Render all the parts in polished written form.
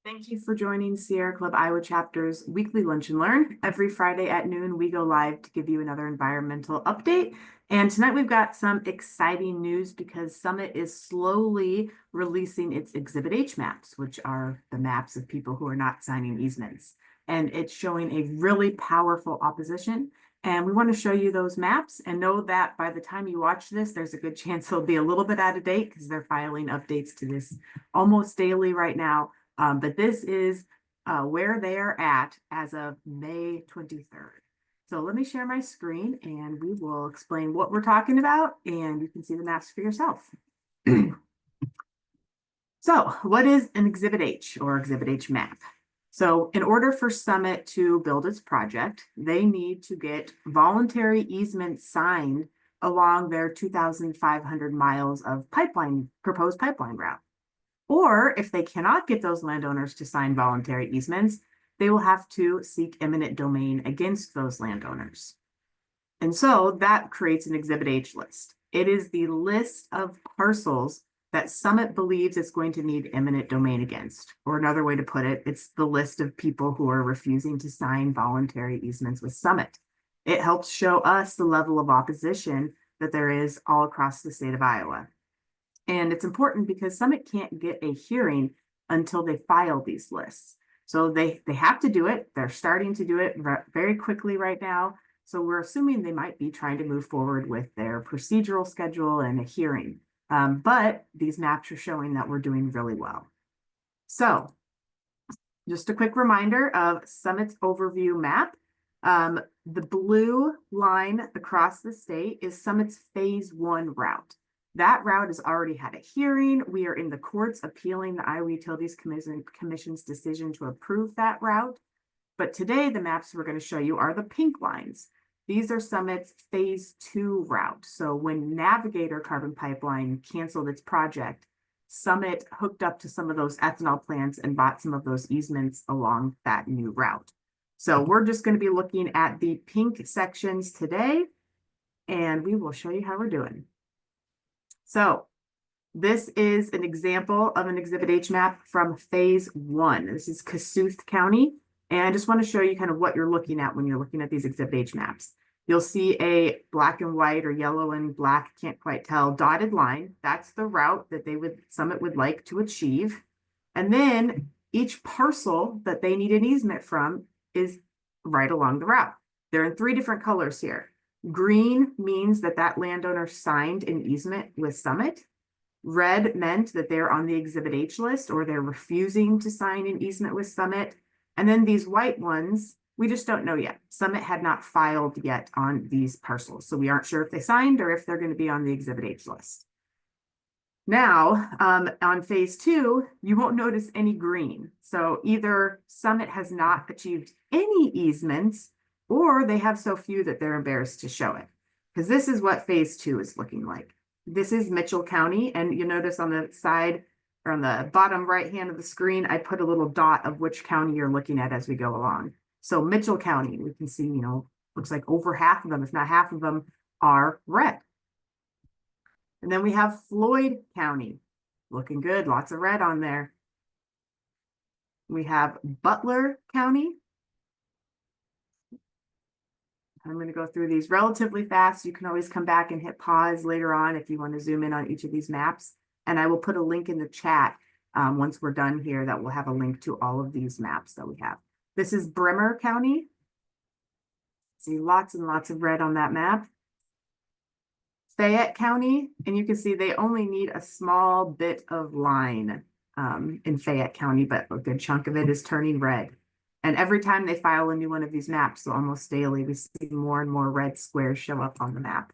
Thank you for joining Sierra Club Iowa Chapter's weekly Lunch and Learn. Every Friday at noon, we go live to give you another environmental update. And tonight we've got some exciting news because Summit is slowly releasing its Exhibit H maps, which are the maps of people who are not signing easements. And it's showing a really powerful opposition. And we want to show you those maps and know that by the time you watch this, there's a good chance it'll be a little bit out of date because they're filing updates to this almost daily right now. But this is where they are at as of May 23rd. So let me share my screen and we will explain what we're talking about and you can see the maps for yourself. So what is an Exhibit H or Exhibit H map? So in order for Summit to build its project, they need to get voluntary easements signed along their 2,500 miles of proposed pipeline route. Or if they cannot get those landowners to sign voluntary easements, they will have to seek eminent domain against those landowners. And so that creates an Exhibit H list. It is the list of parcels that Summit believes it's going to need eminent domain against. Or another way to put it, it's the list of people who are refusing to sign voluntary easements with Summit. It helps show us the level of opposition that there is all across the state of Iowa. And it's important because Summit can't get a hearing until they file these lists. So they have to do it. They're starting to do it very quickly right now. So we're assuming they might be trying to move forward with their procedural schedule and a hearing. But these maps are showing that we're doing really well. So just a quick reminder of Summit's overview map. The blue line across the state is Summit's Phase 1 route. That route has already had a hearing. We are in the courts appealing the Iowa Utilities Commission's decision to approve that route. But today, the maps we're going to show you are the pink lines. These are Summit's Phase 2 route. So when Navigator Carbon Pipeline canceled its project, Summit hooked up to some of those ethanol plants and bought some of those easements along that new route. So we're just going to be looking at the pink sections today, and we will show you how we're doing. So this is an example of an Exhibit H map from Phase 1. This is Kossuth County. And I just want to show you kind of what you're looking at when you're looking at these Exhibit H maps. You'll see a black and white or yellow and black, can't quite tell, dotted line. That's the route that Summit would like to achieve. And then each parcel that they need an easement from is right along the route. They're in 3 different colors here. Green means that that landowner signed an easement with Summit. Red meant that they're on the Exhibit H list or they're refusing to sign an easement with Summit. And then these white ones, we just don't know yet. Summit had not filed yet on these parcels. So we aren't sure if they signed or if they're going to be on the Exhibit H list. Now, on Phase 2, you won't notice any green. So either Summit has not achieved any easements or they have so few that they're embarrassed to show it. Because this is what Phase 2 is looking like. This is Mitchell County, and you notice on the side or on the bottom right hand of the screen, I put a little dot of which county you're looking at as we go along. So Mitchell County, we can see, looks like over half of them, if not half of them, are red. And then we have Floyd County, looking good, lots of red on there. We have Butler County. I'm going to go through these relatively fast. You can always come back and hit pause later on if you want to zoom in on each of these maps. And I will put a link in the chat once we're done here that will have a link to all of these maps that we have. This is Bremer County. See lots and lots of red on that map. Fayette County, and you can see they only need a small bit of line in Fayette County, but a good chunk of it is turning red. And every time they file a new one of these maps, so almost daily, we see more and more red squares show up on the map.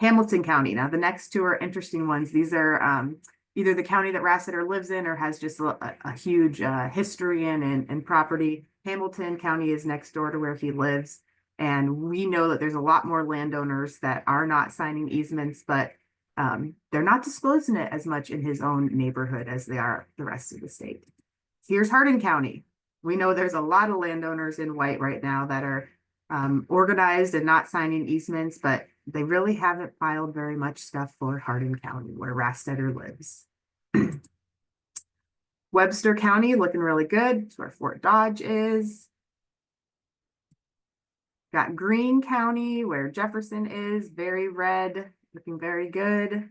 Hamilton County. Now, the next 2 are interesting ones. These are either the county that Rassiter lives in or has just a huge history and property. Hamilton County is next door to where he lives. And we know that there's a lot more landowners that are not signing easements, but they're not disclosing it as much in his own neighborhood as they are the rest of the state. Here's Hardin County. We know there's a lot of landowners in white right now that are organized and not signing easements, but they really haven't filed very much stuff for Hardin County, where Rastetter lives. Webster County looking really good. It's where Fort Dodge is. Got Greene County where Jefferson is, very red, looking very good.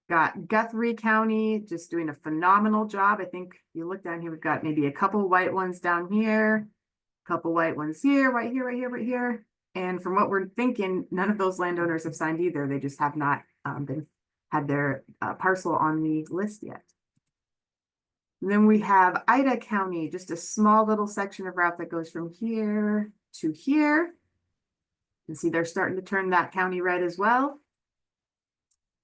Got Guthrie County just doing a phenomenal job. I think you look down here, we've got maybe a couple white ones down here, a couple white ones here, right here, right here, right here. And from what we're thinking, none of those landowners have signed either. They just have not had their parcel on the list yet. And then we have Ida County, just a small little section of route that goes from here to here. You can see they're starting to turn that county red as well.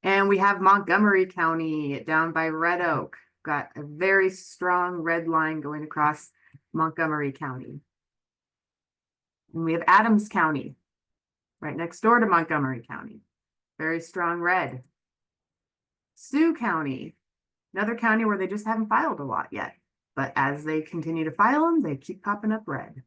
And we have Montgomery County down by Red Oak. Got a very strong red line going across Montgomery County. And we have Adams County right next door to Montgomery County. Very strong red. Sioux County, another county where they just haven't filed a lot yet. But as they continue to file them, they keep popping up red.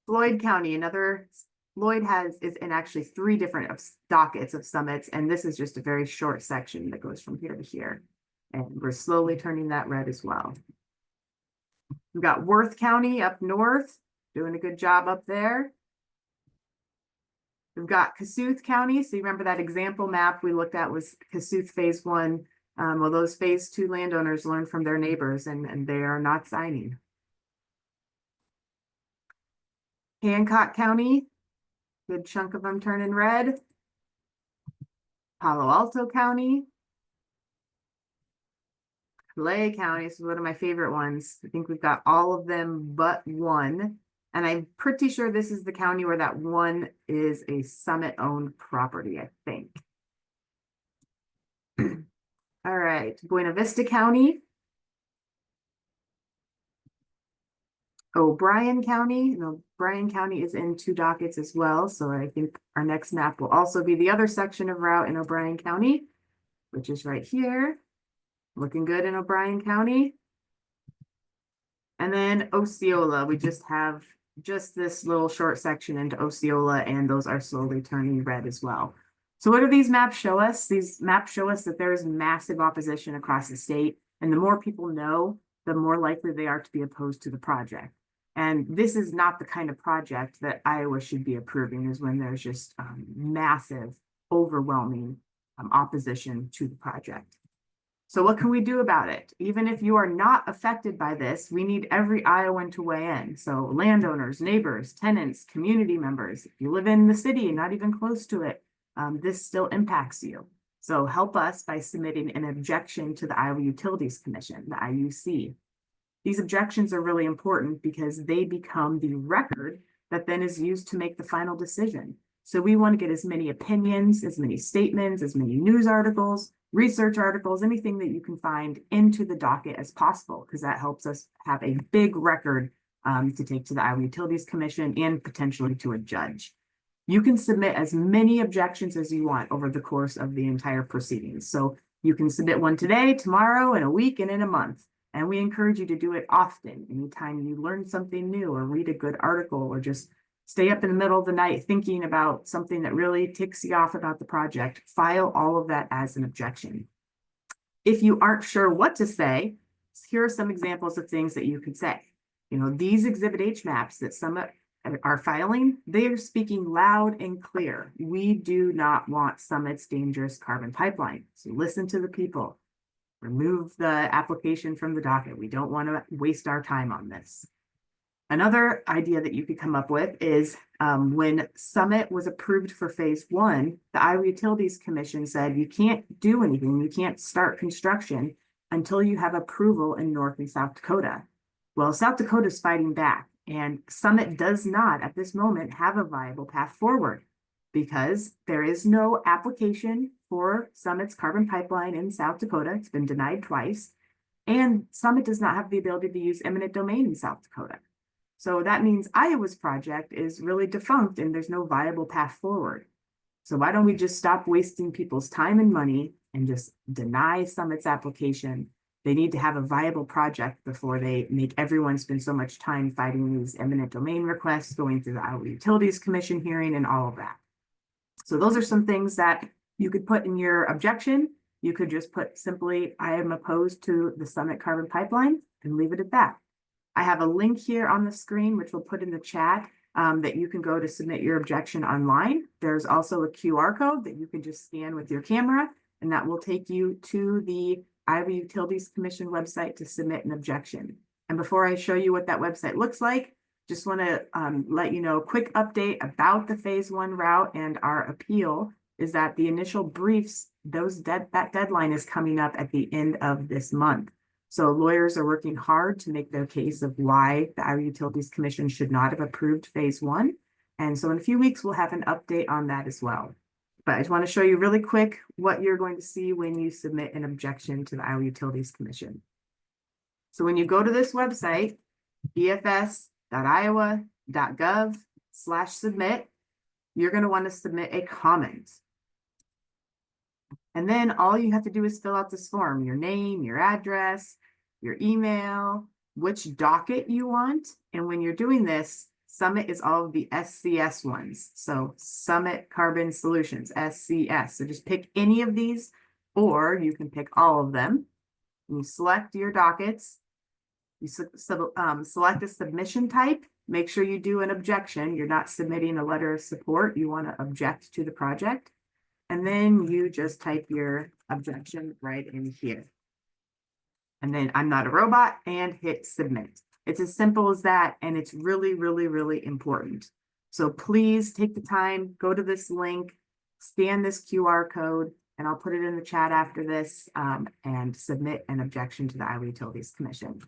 Floyd County, another, Floyd is in actually 3 different dockets of summits, and this is just a very short section that goes from here to here. And we're slowly turning that red as well. We've got Worth County up north, doing a good job up there. We've got Kossuth County. So you remember that example map we looked at was Kossuth Phase 1. Well, those Phase 2 landowners learned from their neighbors and they are not signing. Hancock County, good chunk of them turning red. Palo Alto County. Clay County, this is one of my favorite ones. I think we've got all of them but one. And I'm pretty sure this is the county where that one is a Summit-owned property, I think. All right, Buena Vista County. O'Brien County. And O'Brien County is in 2 dockets as well. So I think our next map will also be the other section of route in O'Brien County, which is right here. Looking good in O'Brien County. And then Osceola, we just have just this little short section into Osceola, and those are slowly turning red as well. So what do these maps show us? These maps show us that there is massive opposition across the state, and the more people know, the more likely they are to be opposed to the project. And this is not the kind of project that Iowa should be approving, is when there's just massive, overwhelming opposition to the project. So what can we do about it? Even if you are not affected by this, we need every Iowan to weigh in. So landowners, neighbors, tenants, community members. If you live in the city and not even close to it, this still impacts you. So help us by submitting an objection to the Iowa Utilities Commission, the IUC. These objections are really important because they become the record that then is used to make the final decision. So we want to get as many opinions, as many statements, as many news articles, research articles, anything that you can find into the docket as possible, because that helps us have a big record to take to the Iowa Utilities Commission and potentially to a judge. You can submit as many objections as you want over the course of the entire proceedings. So you can submit one today, tomorrow, in a week, and in a month. And we encourage you to do it often. Anytime you learn something new or read a good article or just stay up in the middle of the night thinking about something that really ticks you off about the project, file all of that as an objection. If you aren't sure what to say, here are some examples of things that you could say. You know, these Exhibit H maps that some are filing, they are speaking loud and clear. We do not want Summit's dangerous carbon pipeline. So listen to the people. Remove the application from the docket. We don't want to waste our time on this. Another idea that you could come up with is when Summit was approved for Phase 1, the Iowa Utilities Commission said you can't do anything, you can't start construction until you have approval in North and South Dakota. Well, South Dakota is fighting back, and Summit does not at this moment have a viable path forward because there is no application for Summit's carbon pipeline in South Dakota. It's been denied twice, and Summit does not have the ability to use eminent domain in South Dakota. So that means Iowa's project is really defunct and there's no viable path forward. So why don't we just stop wasting people's time and money and just deny Summit's application? They need to have a viable project before they make everyone spend so much time fighting these eminent domain requests, going through the Iowa Utilities Commission hearing and all of that. So those are some things that you could put in your objection. you could just put simply, I am opposed to the Summit Carbon Pipeline, and leave it at that. I have a link here on the screen, which we'll put in the chat, that you can go to submit your objection online. There's also a QR code that you can just scan with your camera, and that will take you to the Iowa Utilities Commission website to submit an objection. And before I show you what that website looks like, just want to let you know a quick update about the phase 1 route and our appeal is that the initial briefs, that deadline is coming up at the end of this month. So lawyers are working hard to make their case of why the Iowa Utilities Commission should not have approved phase 1. And so in a few weeks, we'll have an update on that as well. But I just want to show you really quick what you're going to see when you submit an objection to the Iowa Utilities Commission. So when you go to this website, bfs.iowa.gov/submit, you're going to want to submit a comment. And then all you have to do is fill out this form, your name, your address, your email, which docket you want. And when you're doing this, Summit is all of the SCS ones. So Summit Carbon Solutions, SCS. So just pick any of these, or you can pick all of them. And you select your dockets. You select a submission type. Make sure you do an objection. You're not submitting a letter of support. You want to object to the project. And then you just type your objection right in here. And then I'm not a robot and hit submit. It's as simple as that. And it's really, really, really important. So please take the time, go to this link, scan this QR code, and I'll put it in the chat after this and submit an objection to the Iowa Utilities Commission.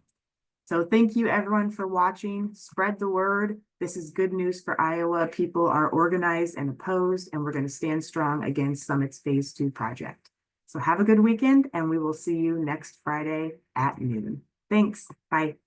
So thank you everyone for watching. Spread the word. This is good news for Iowa. People are organized and opposed, and we're going to stand strong against Summit's phase 2 project. So have a good weekend, and we will see you next Friday at noon. Thanks. Bye.